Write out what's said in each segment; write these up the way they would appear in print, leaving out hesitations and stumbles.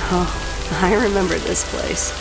Oh, I remember this place.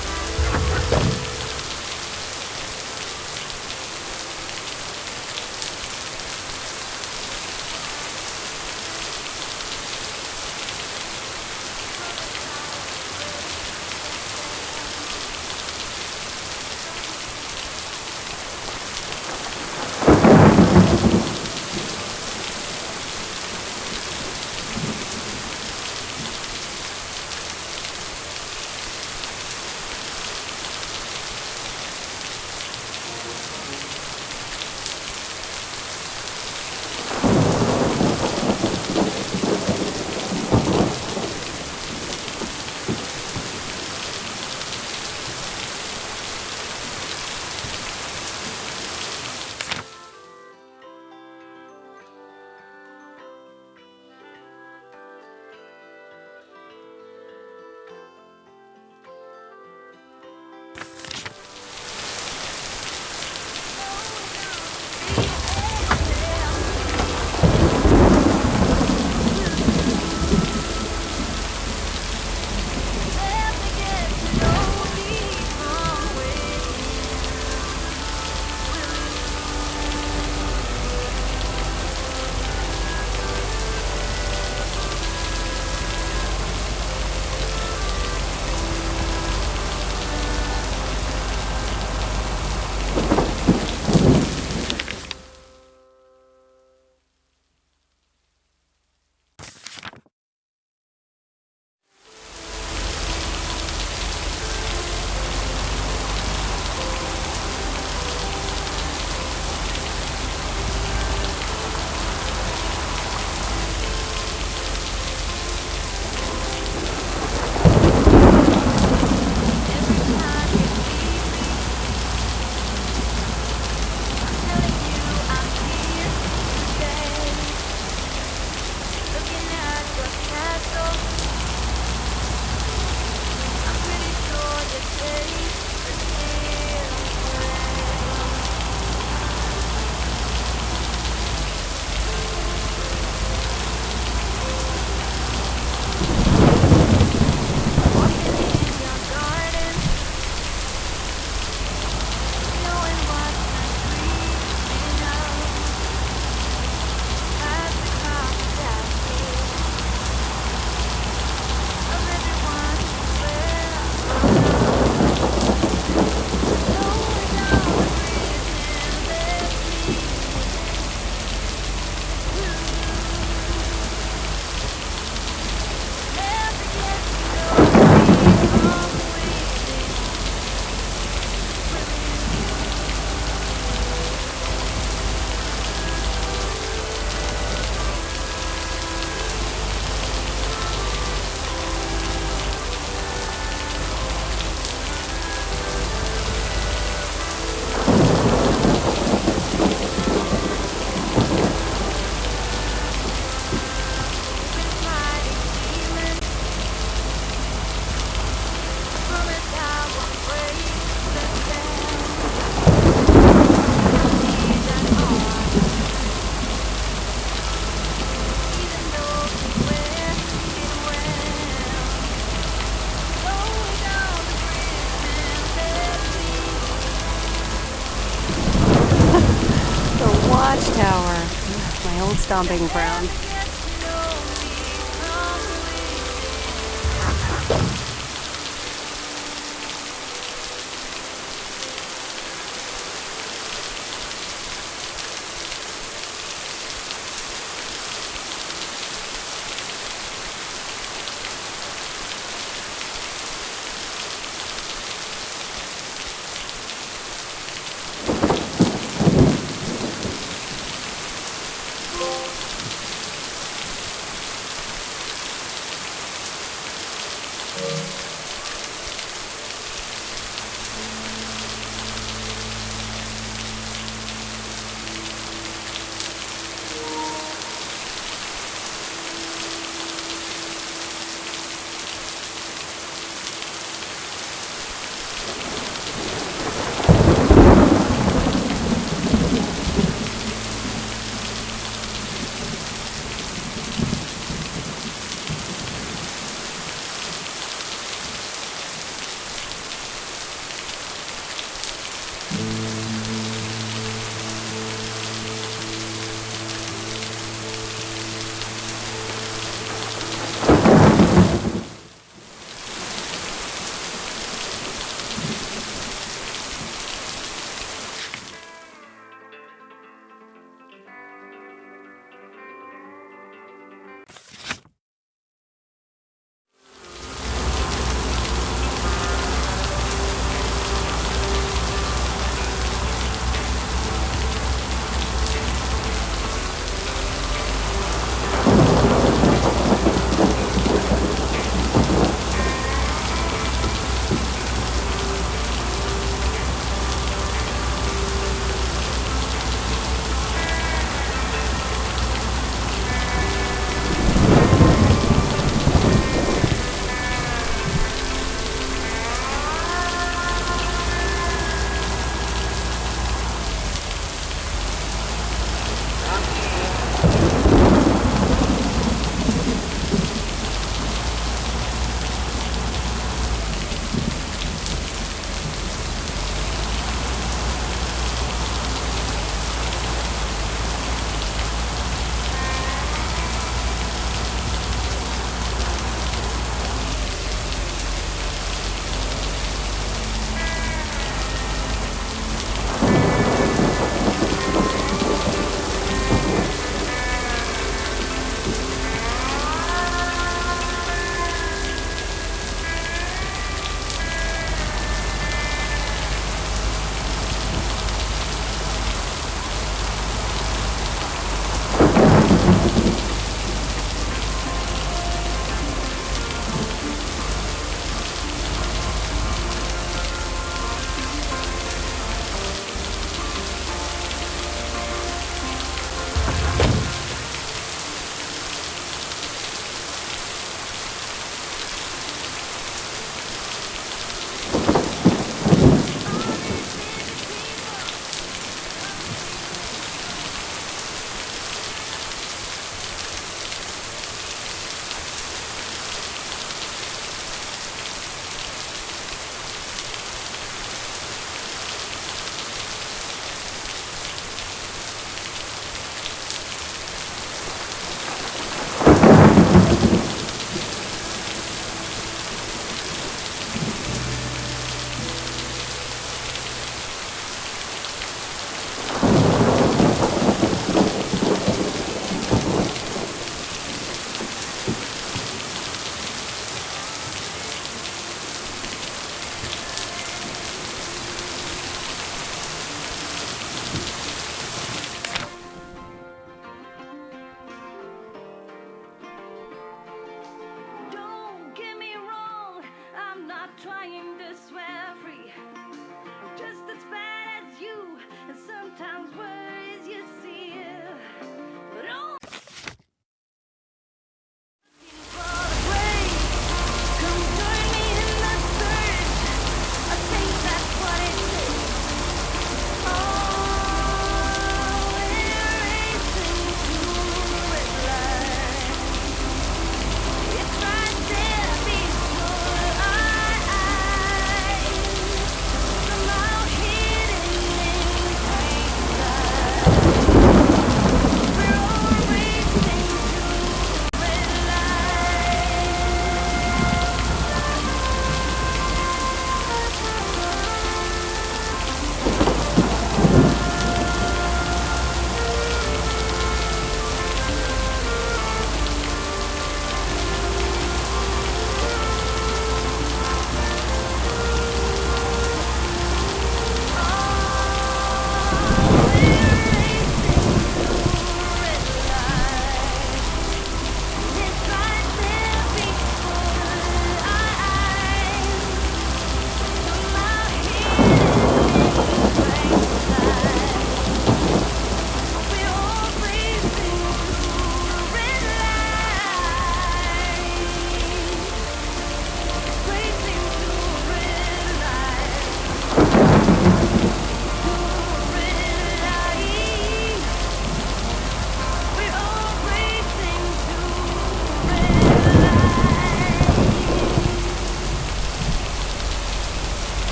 old stomping ground.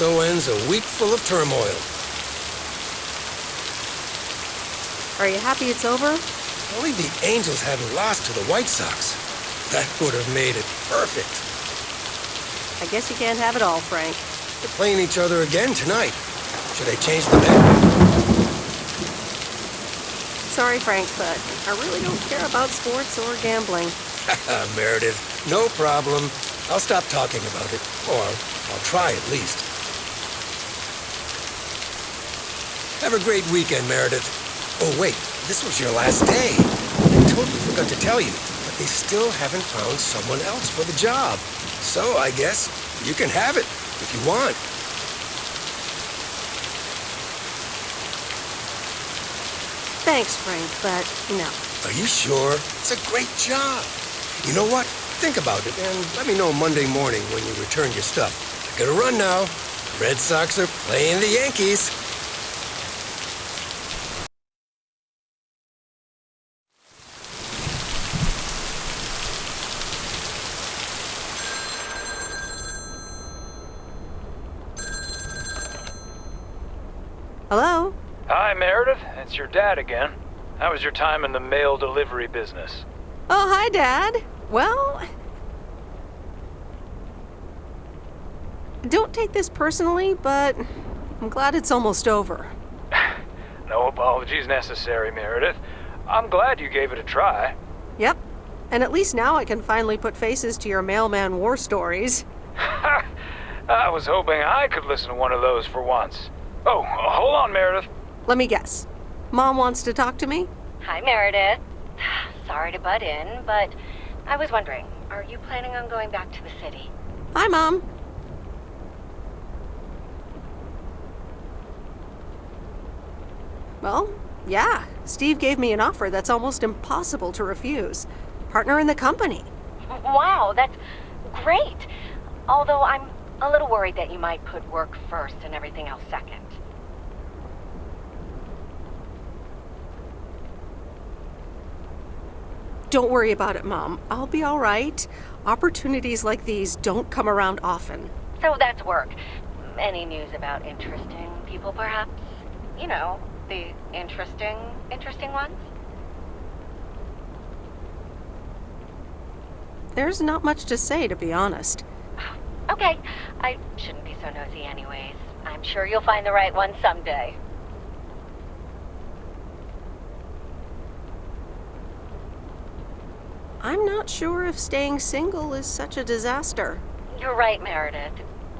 so ends a week full of turmoil. Are you happy it's over? Only the Angels hadn't lost to the White Sox. That would have made it perfect. I guess you can't have it all, Frank. They're playing each other again tonight. Should I change the bet? Sorry, Frank, but I really don't care about sports or gambling. Meredith, no problem. I'll stop talking about it. Or I'll try at least. Have a great weekend, Meredith. Oh, wait, this was your last day. I totally forgot to tell you, but they still haven't found someone else for the job. So I guess you can have it if you want. Thanks, Frank, but no. Are you sure? It's a great job. You know what? Think about it and let me know Monday morning when you return your stuff. I gotta run now. Red Sox are playing the Yankees. Hello? Hi, Meredith. It's your dad again. How was your time in the mail delivery business? Oh, hi, Dad. Well, don't take this personally, but I'm glad it's almost over. No apologies necessary, Meredith. I'm glad you gave it a try. Yep. And at least now I can finally put faces to your mailman war stories. I was hoping I could listen to one of those for once. Oh, hold on, Meredith. Let me guess. Mom wants to talk to me? Hi, Meredith. Sorry to butt in, but I was wondering, are you planning on going back to the city? Hi, Mom. Well, yeah. Steve gave me an offer that's almost impossible to refuse. Partner in the company. Wow, that's great. Although I'm a little worried that you might put work first and everything else second. Don't worry about it, Mom. I'll be all right. Opportunities like these don't come around often. So that's work. Any news about interesting people, perhaps? You know, the interesting ones? There's not much to say, to be honest. Okay, I shouldn't be so nosy anyways. I'm sure you'll find the right one someday. I'm not sure if staying single is such a disaster. You're right, Meredith.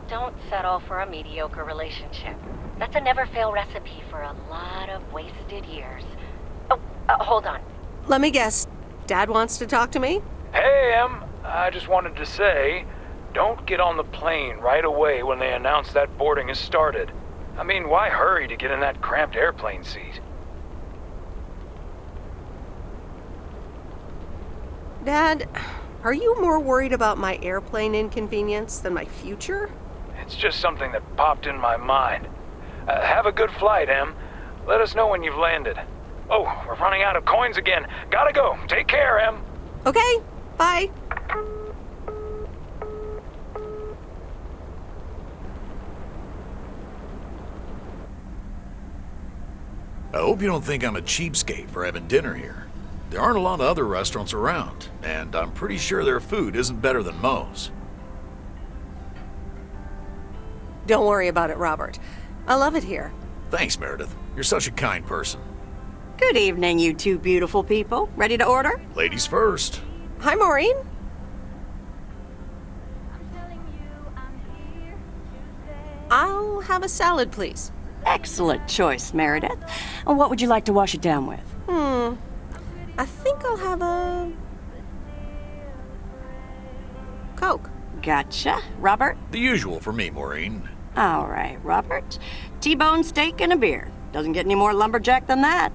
Don't settle for a mediocre relationship. That's a never-fail recipe for a lot of wasted years. Oh, hold on. Let me guess. Dad wants to talk to me? Hey, Em. I just wanted to say, don't get on the plane right away when they announce that boarding has started. I mean, why hurry to get in that cramped airplane seat? Dad, are you more worried about my airplane inconvenience than my future? It's just something that popped in my mind. Have a good flight, Em. Let us know when you've landed. Oh, we're running out of coins again. Gotta go. Take care, Em. Okay, bye. I hope you don't think I'm a cheapskate for having dinner here. There aren't a lot of other restaurants around, and I'm pretty sure their food isn't better than Moe's. Don't worry about it, Robert. I love it here. Thanks, Meredith. You're such a kind person. Good evening, you two beautiful people. Ready to order? Ladies first. Hi, Maureen. I'll have a salad, please. Excellent choice, Meredith. And what would you like to wash it down with? I think I'll have a Coke. Gotcha. Robert? The usual for me, Maureen. All right, Robert. T-bone steak and a beer. Doesn't get any more lumberjack than that.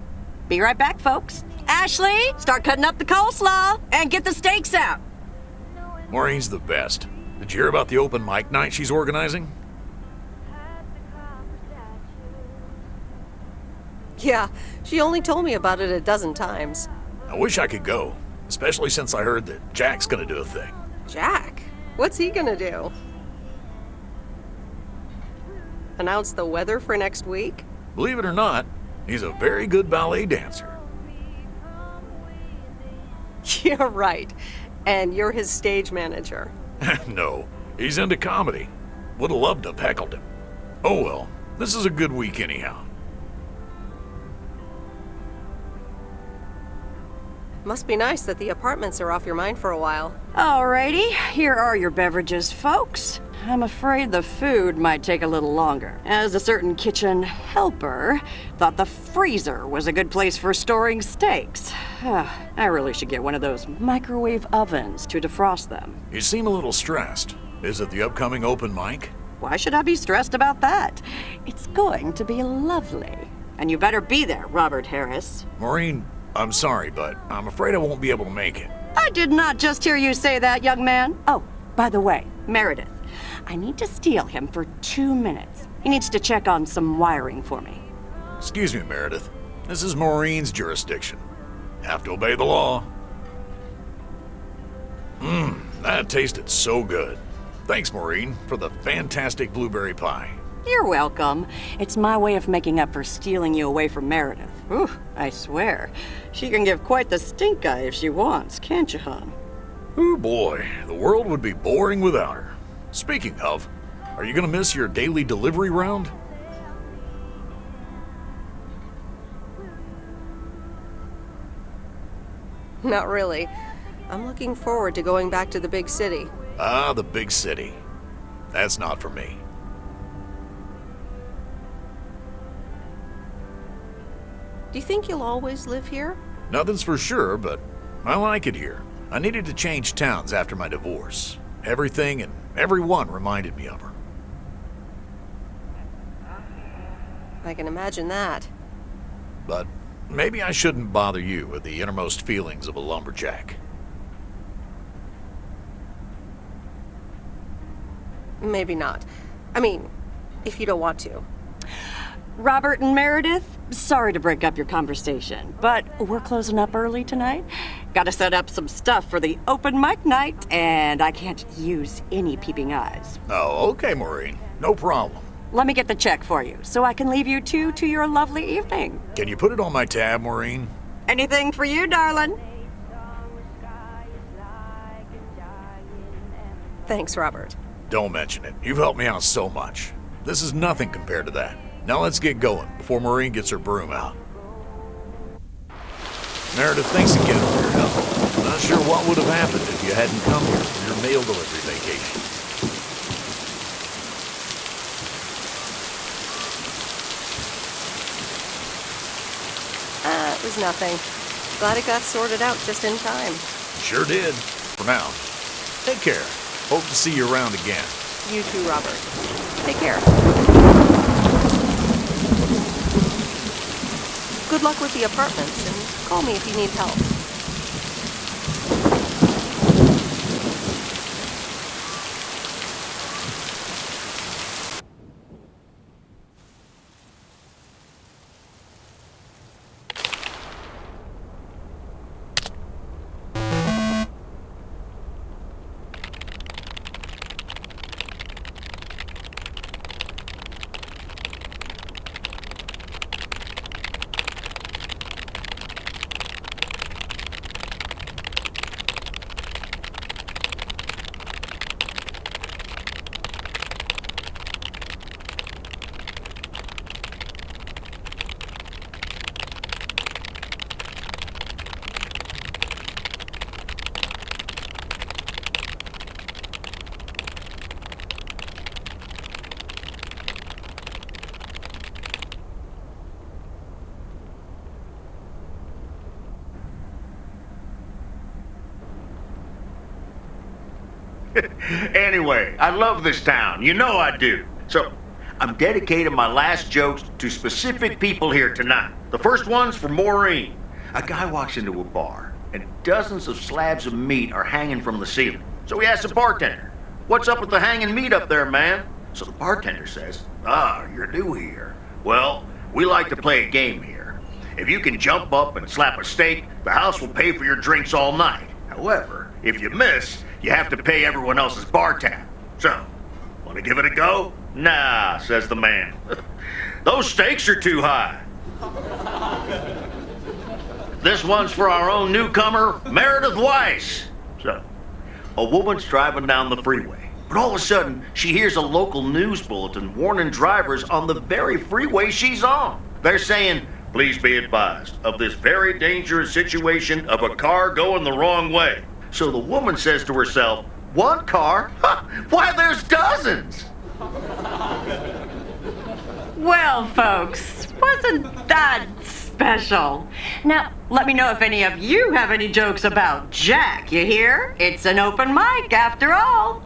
Be right back, folks. Ashley, start cutting up the coleslaw and get the steaks out. Maureen's the best. Did you hear about the open mic night she's organizing? Yeah, she only told me about it a dozen times. I wish I could go, especially since I heard that Jack's gonna do a thing. Jack? What's he gonna do? Announce the weather for next week? Believe it or not, he's a very good ballet dancer. You're right. And you're his stage manager. No, he's into comedy. Would have loved to have heckled him. Oh well, this is a good week anyhow. Must be nice that the apartments are off your mind for a while. Alrighty, here are your beverages, folks. I'm afraid the food might take a little longer, as a certain kitchen helper thought the freezer was a good place for storing steaks. I really should get one of those microwave ovens to defrost them. You seem a little stressed. Is it the upcoming open mic? Why should I be stressed about that? It's going to be lovely. And you better be there, Robert Harris. Maureen, I'm sorry, but I'm afraid I won't be able to make it. I did not just hear you say that, young man. Oh, by the way, Meredith, I need to steal him for 2 minutes. He needs to check on some wiring for me. Excuse me, Meredith. This is Maureen's jurisdiction. Have to obey the law. That tasted so good. Thanks, Maureen, for the fantastic blueberry pie. You're welcome. It's my way of making up for stealing you away from Meredith. Ooh, I swear. She can give quite the stink eye if she wants, can't you, hon? Oh boy, the world would be boring without her. Speaking of, are you gonna miss your daily delivery round? Not really. I'm looking forward to going back to the big city. Ah, the big city. That's not for me. Do you think you'll always live here? Nothing's for sure, but I like it here. I needed to change towns after my divorce. Everything and everyone reminded me of her. I can imagine that. But maybe I shouldn't bother you with the innermost feelings of a lumberjack. Maybe not. I mean, if you don't want to. Robert and Meredith, sorry to break up your conversation, but we're closing up early tonight. Gotta set up some stuff for the open mic night, and I can't use any peeping eyes. Oh, okay, Maureen. No problem. Let me get the check for you, so I can leave you two to your lovely evening. Can you put it on my tab, Maureen? Anything for you, darling. Thanks, Robert. Don't mention it. You've helped me out so much. This is nothing compared to that. Now let's get going before Maureen gets her broom out. Meredith, thanks again for your help. Not sure what would have happened if you hadn't come here for your mail delivery vacation. It was nothing. Glad it got sorted out just in time. Sure did. For now. Take care. Hope to see you around again. You too, Robert. Take care. Good luck with the apartments, and call me if you need help. Anyway, I love this town. You know I do. So, I'm dedicating my last jokes to specific people here tonight. The first one's for Maureen. A guy walks into a bar, and dozens of slabs of meat are hanging from the ceiling. So he asks the bartender, "What's up with the hanging meat up there, man?" So the bartender says, "You're new here. Well, we like to play a game here. If you can jump up and slap a steak, the house will pay for your drinks all night. However, if you miss, you have to pay everyone else's bar tab. So, want to give it a go?" Nah, says the man. Those stakes are too high. This one's for our own newcomer, Meredith Weiss. So, a woman's driving down the freeway, but all of a sudden, she hears a local news bulletin warning drivers on the very freeway she's on. They're saying, please be advised of this very dangerous situation of a car going the wrong way. So the woman says to herself, one car? Why, there's dozens! Well, folks, wasn't that special? Now, let me know if any of you have any jokes about Jack, you hear? It's an open mic after all.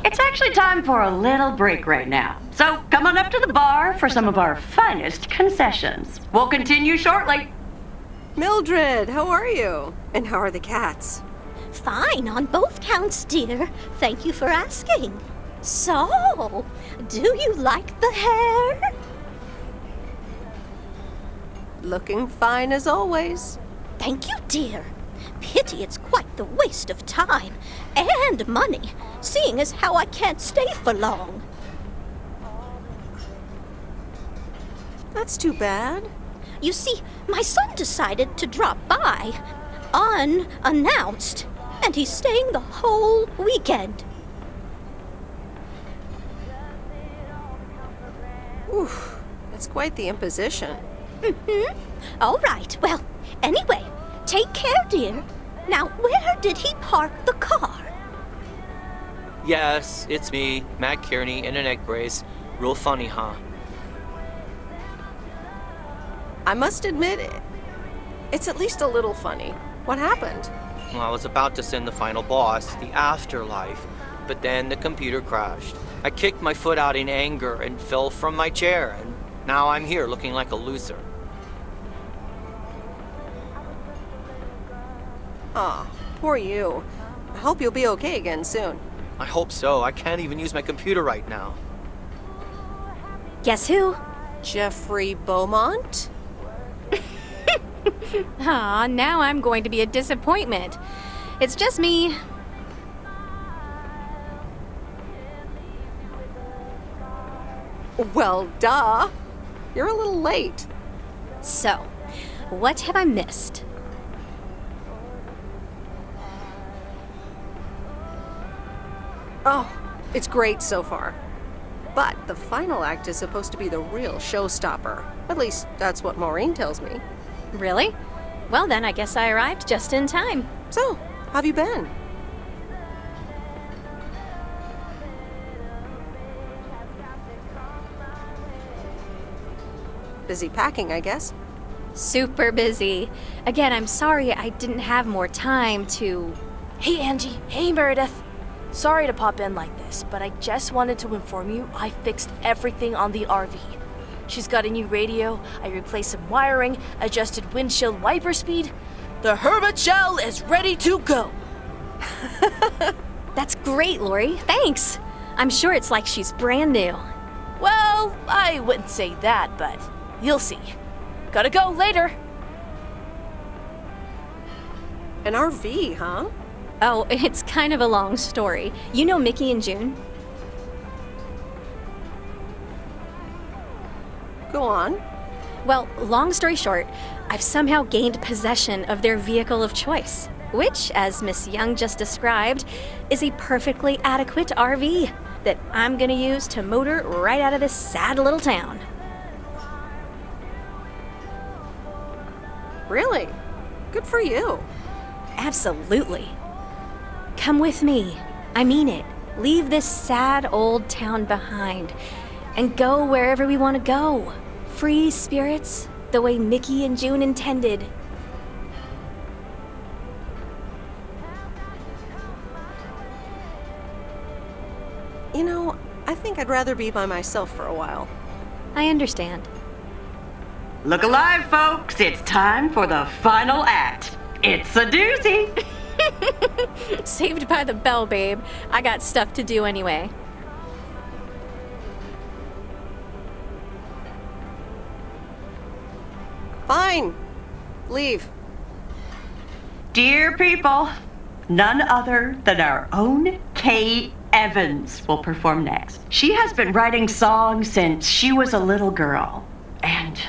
It's actually time for a little break right now. So come on up to the bar for some of our finest concessions. We'll continue shortly. Mildred, how are you? And how are the cats? Fine on both counts, dear. Thank you for asking. So, do you like the hair? Looking fine as always. Thank you, dear. Pity it's quite the waste of time and money, seeing as how I can't stay for long. That's too bad. You see, my son decided to drop by, unannounced, and he's staying the whole weekend. Oof, that's quite the imposition. All right, well, anyway, take care, dear. Now, where did he park the car? Yes, it's me, Matt Kearney, in an egg brace. Real funny, huh? I must admit, it's at least a little funny. What happened? Well, I was about to send the final boss, the afterlife, but then the computer crashed. I kicked my foot out in anger and fell from my chair, and now I'm here looking like a loser. Aw, poor you. I hope you'll be okay again soon. I hope so. I can't even use my computer right now. Guess who? Jeffrey Beaumont? Aw, now I'm going to be a disappointment. It's just me. Well, duh. You're a little late. So, what have I missed? Oh, it's great so far. But the final act is supposed to be the real showstopper. At least, that's what Maureen tells me. Really? Well, then I guess I arrived just in time. So, how have you been? Busy packing, I guess. Super busy. Again, I'm sorry I didn't have more time to... Hey, Angie. Hey, Meredith. Sorry to pop in like this, but I just wanted to inform you I fixed everything on the RV. She's got a new radio, I replaced some wiring, adjusted windshield wiper speed. The Hermit Shell is ready to go. That's great, Lori. Thanks. I'm sure it's like she's brand new. Well, I wouldn't say that, but you'll see. Gotta go later. An RV, huh? Oh, it's kind of a long story. You know Mickey and June? Go on. Well, long story short, I've somehow gained possession of their vehicle of choice, which, as Miss Young just described, is a perfectly adequate RV that I'm gonna use to motor right out of this sad little town. Really? Good for you. Absolutely. Come with me. I mean it. Leave this sad old town behind and go wherever we want to go. Free spirits, the way Mickey and June intended. You know, I think I'd rather be by myself for a while. I understand. Look alive, folks. It's time for the final act. It's a doozy. Saved by the bell, babe. I got stuff to do anyway. Fine. Leave. Dear people, none other than our own Kay Evans will perform next. She has been writing songs since she was a little girl. And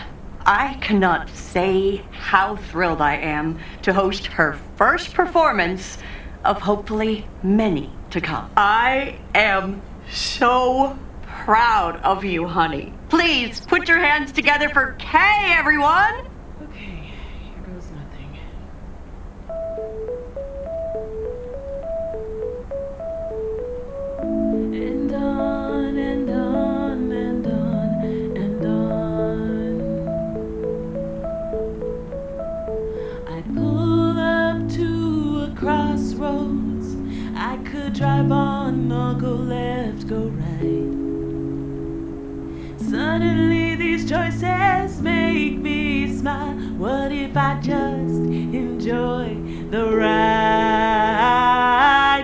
I cannot say how thrilled I am to host her first performance of hopefully many to come. I am so proud of you, honey. Please put your hands together for Kay, everyone! Okay, here goes nothing. And on and on and on and on. I pull up to a crossroads. I could drive on or go left, go right. Suddenly these choices make me smile. What if I just enjoy the ride?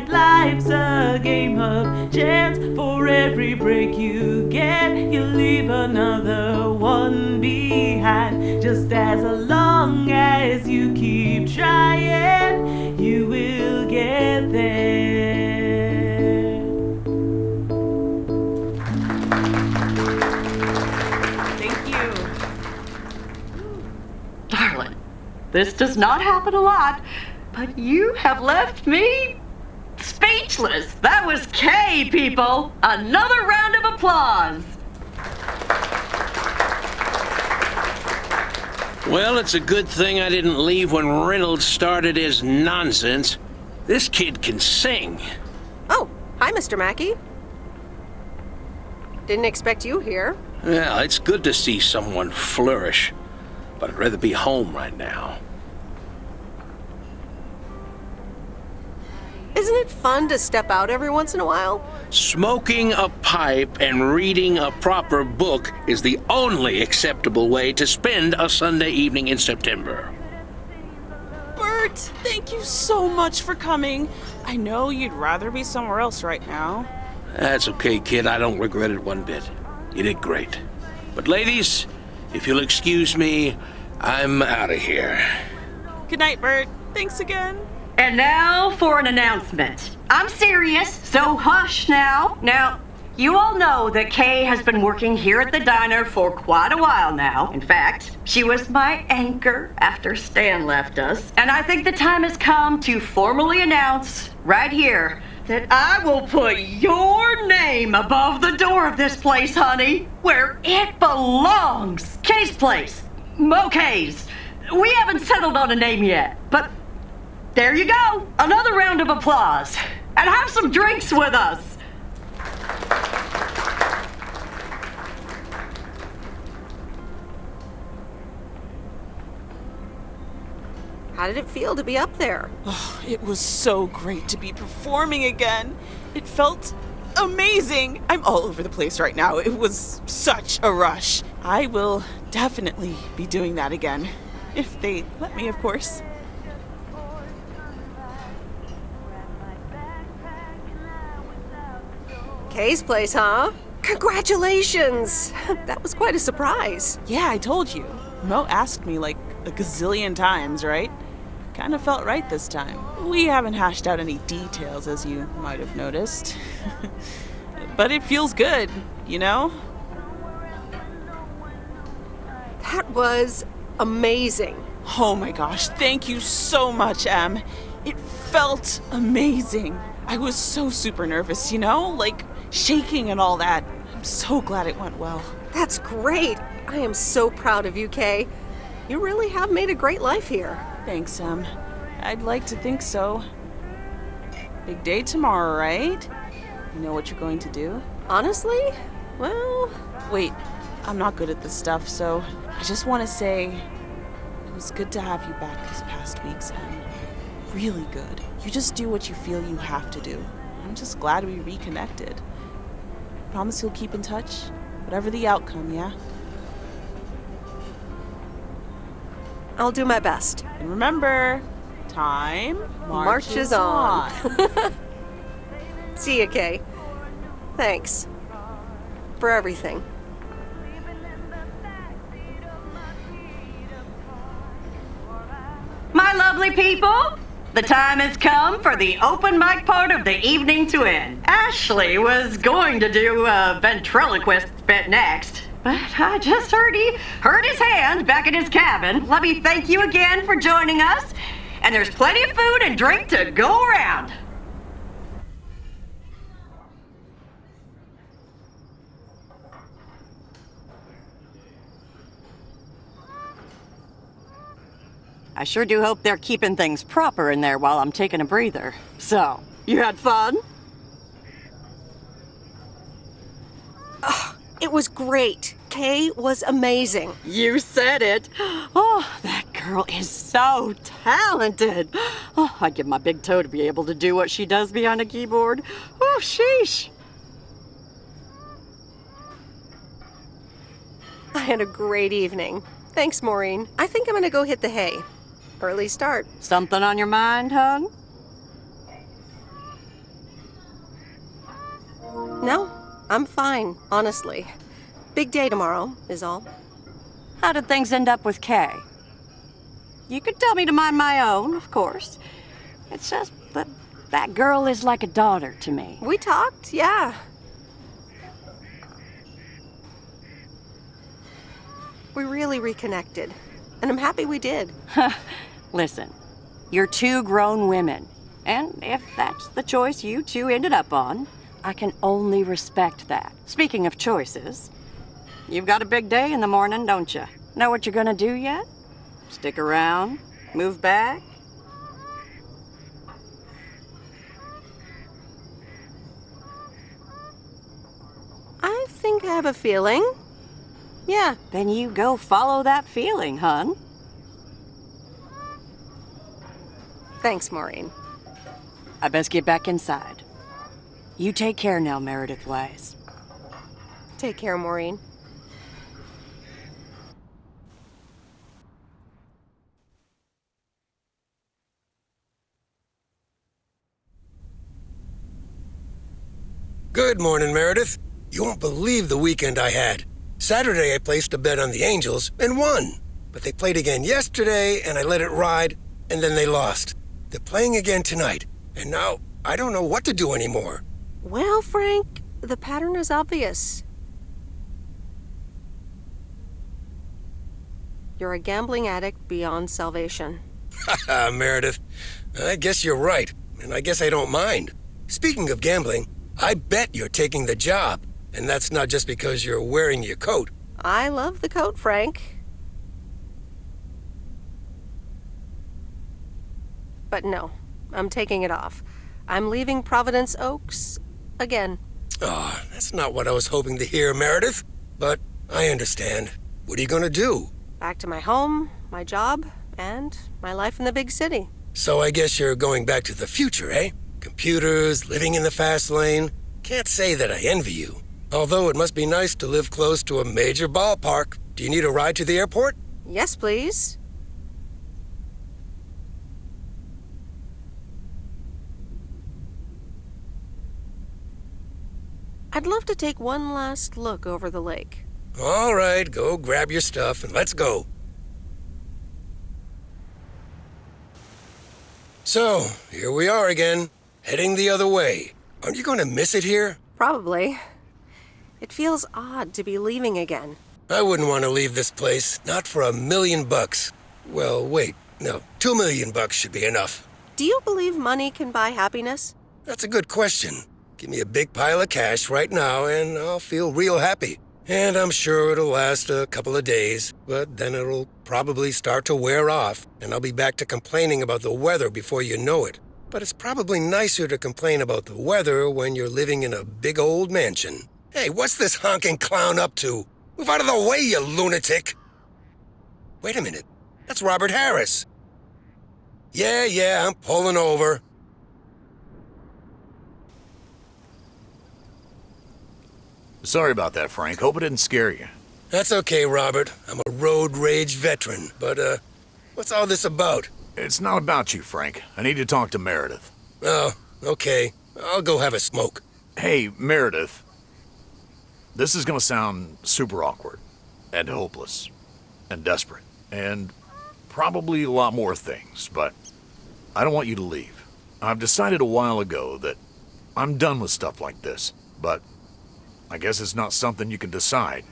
Life's a game of chance. For every break you get, you leave another one behind. Just as long as you keep trying, you will get there. Darling, this does not happen a lot, but you have left me speechless. That was Kay, people. Another round of applause. Well, it's a good thing I didn't leave when Reynolds started his nonsense. This kid can sing. Oh, hi, Mr. Mackey. Didn't expect you here. Well, it's good to see someone flourish, but I'd rather be home right now. Isn't it fun to step out every once in a while? Smoking a pipe and reading a proper book is the only acceptable way to spend a Sunday evening in September. Bert, thank you so much for coming. I know you'd rather be somewhere else right now. That's okay, kid. I don't regret it one bit. You did great. But ladies, if you'll excuse me, I'm out of here. Good night, Bert. Thanks again. And now for an announcement. I'm serious, so hush now. Now, you all know that Kay has been working here at the diner for quite a while now. In fact, she was my anchor after Stan left us. And I think the time has come to formally announce right here that I will put your name above the door of this place, honey, where it belongs. Kay's Place. Kay's. We haven't settled on a name yet, but there you go. Another round of applause. And have some drinks with us. How did it feel to be up there? Oh, it was so great to be performing again. It felt amazing. I'm all over the place right now. It was such a rush. I will definitely be doing that again. If they let me, of course. Kay's Place, huh? Congratulations! That was quite a surprise. Yeah, I told you. Mo asked me like a gazillion times, right? Kind of felt right this time. We haven't hashed out any details, as you might have noticed. But it feels good, you know? That was amazing. Oh my gosh, thank you so much, Em. It felt amazing. I was so super nervous, you know? Like, shaking and all that. I'm so glad it went well. That's great. I am so proud of you, Kay. You really have made a great life here. Thanks, Em. I'd like to think so. Big day tomorrow, right? You know what you're going to do? Honestly? Well... Wait, I'm not good at this stuff, so I just want to say it was good to have you back these past weeks, Em. Really good. You just do what you feel you have to do. I'm just glad we reconnected. Promise you'll keep in touch? Whatever the outcome, yeah? I'll do my best. And remember, time marches on. See ya, Kay. Thanks. For everything. My lovely people, The time has come for the open mic part of the evening to end. Ashley was going to do a ventriloquist bit next, but I just heard he hurt his hand back in his cabin. Let me thank you again for joining us, and there's plenty of food and drink to go around. I sure do hope they're keeping things proper in there while I'm taking a breather. So, you had fun? It was great. Kay was amazing. You said it. Oh, that girl is so talented. Oh, I'd give my big toe to be able to do what she does behind a keyboard. Oh, sheesh. I had a great evening. Thanks, Maureen. I think I'm gonna go hit the hay. Early start. Something on your mind, hon? No, I'm fine, honestly. Big day tomorrow, is all. How did things end up with Kay? You could tell me to mind my own, of course. It's just that that girl is like a daughter to me. We talked, yeah. We really reconnected, and I'm happy we did. Listen, you're two grown women, and if that's the choice you two ended up on, I can only respect that. Speaking of choices, you've got a big day in the morning, don't you? Know what you're gonna do yet? Stick around? Move back? I think I have a feeling. Yeah. Then you go follow that feeling, hon. Thanks, Maureen. I best get back inside. You take care now, Meredith Weiss. Take care, Maureen. Good morning, Meredith. You won't believe the weekend I had. Saturday I placed a bet on the Angels and won. But they played again yesterday and I let it ride, and then they lost. They're playing again tonight, and now I don't know what to do anymore. Well, Frank, the pattern is obvious. You're a gambling addict beyond salvation. Haha, Meredith. I guess you're right, and I guess I don't mind. Speaking of gambling, I bet you're taking the job, and that's not just because you're wearing your coat. I love the coat, Frank. But no, I'm taking it off. I'm leaving Providence Oaks again. Oh, that's not what I was hoping to hear, Meredith. But I understand. What are you gonna do? Back to my home, my job, and my life in the big city. So I guess you're going back to the future, eh? Computers, living in the fast lane. Can't say that I envy you. Although it must be nice to live close to a major ballpark. Do you need a ride to the airport? Yes, please. I'd love to take one last look over the lake. All right, go grab your stuff and let's go. So, here we are again, heading the other way. Aren't you going to miss it here? Probably. It feels odd to be leaving again. I wouldn't want to leave this place, not for $1 million. Well, wait, no, $2 million should be enough. Do you believe money can buy happiness? That's a good question. Give me a big pile of cash right now and I'll feel real happy. And I'm sure it'll last a couple of days, but then it'll probably start to wear off, and I'll be back to complaining about the weather before you know it. But it's probably nicer to complain about the weather when you're living in a big old mansion. Hey, what's this honking clown up to? Move out of the way, you lunatic! Wait a minute. That's Robert Harris. Yeah, I'm pulling over. Sorry about that, Frank. Hope it didn't scare you. That's okay, Robert. I'm a road rage veteran. But, what's all this about? It's not about you, Frank. I need to talk to Meredith. Oh, okay. I'll go have a smoke. Hey, Meredith. This is gonna sound super awkward, and hopeless, and desperate, and probably a lot more things, but I don't want you to leave. I've decided a while ago that I'm done with stuff like this, but I guess it's not something you can decide.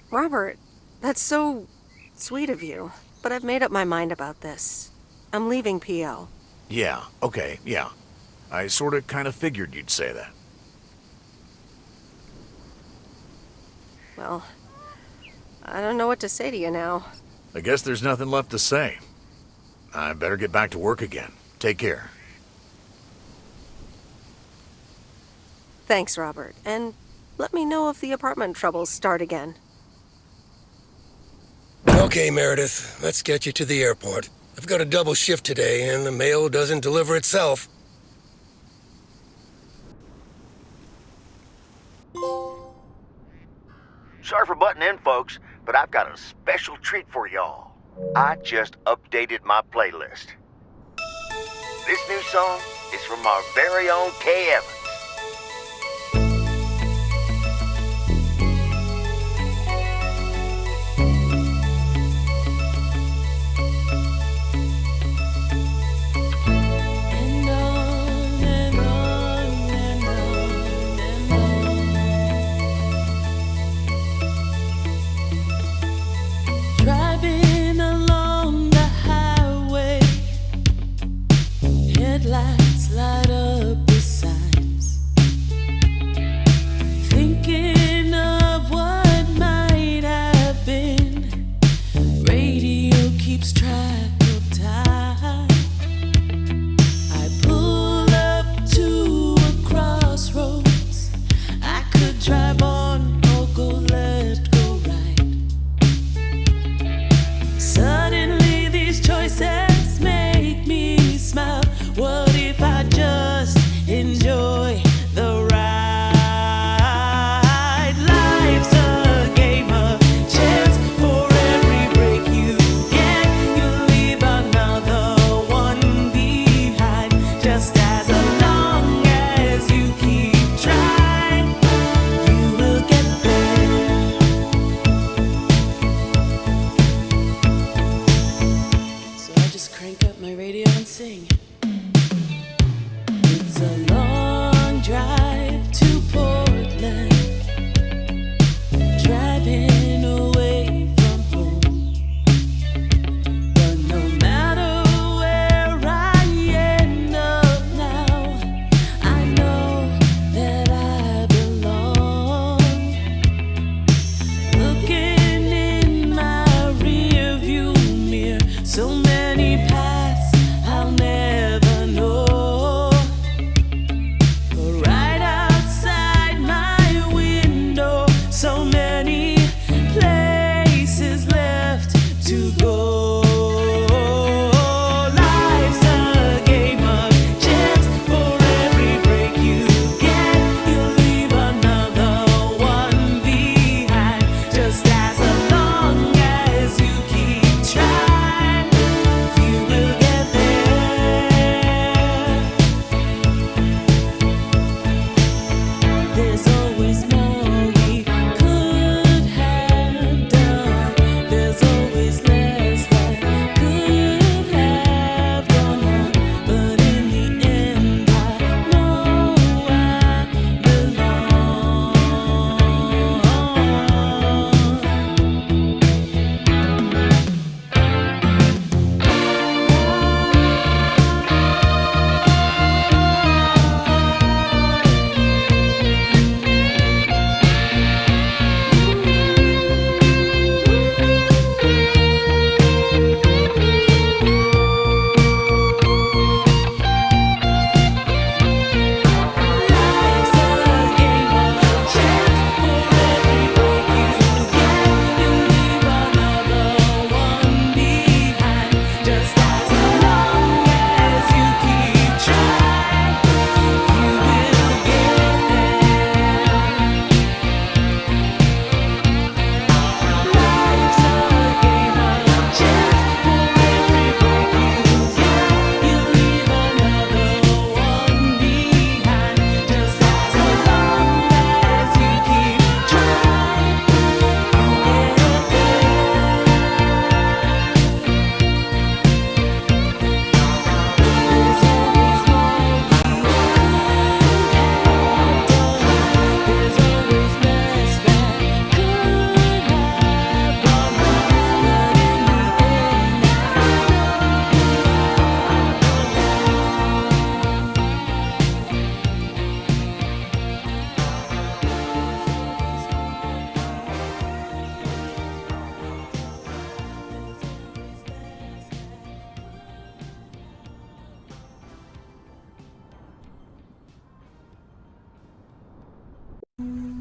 Robert, that's so sweet of you, but I've made up my mind about this. I'm leaving PO. Yeah, okay, yeah. I sorta kinda figured you'd say that. Well, I don't know what to say to you now. I guess there's nothing left to say. I better get back to work again. Take care. Thanks, Robert, and let me know if the apartment troubles start again. Okay, Meredith, let's get you to the airport. I've got a double shift today, and the mail doesn't deliver itself. Sorry for butting in, folks, but I've got a special treat for y'all. I just updated my playlist. This new song is from our very own Kay Evans. Driving along the highway, headlights light up the signs. night.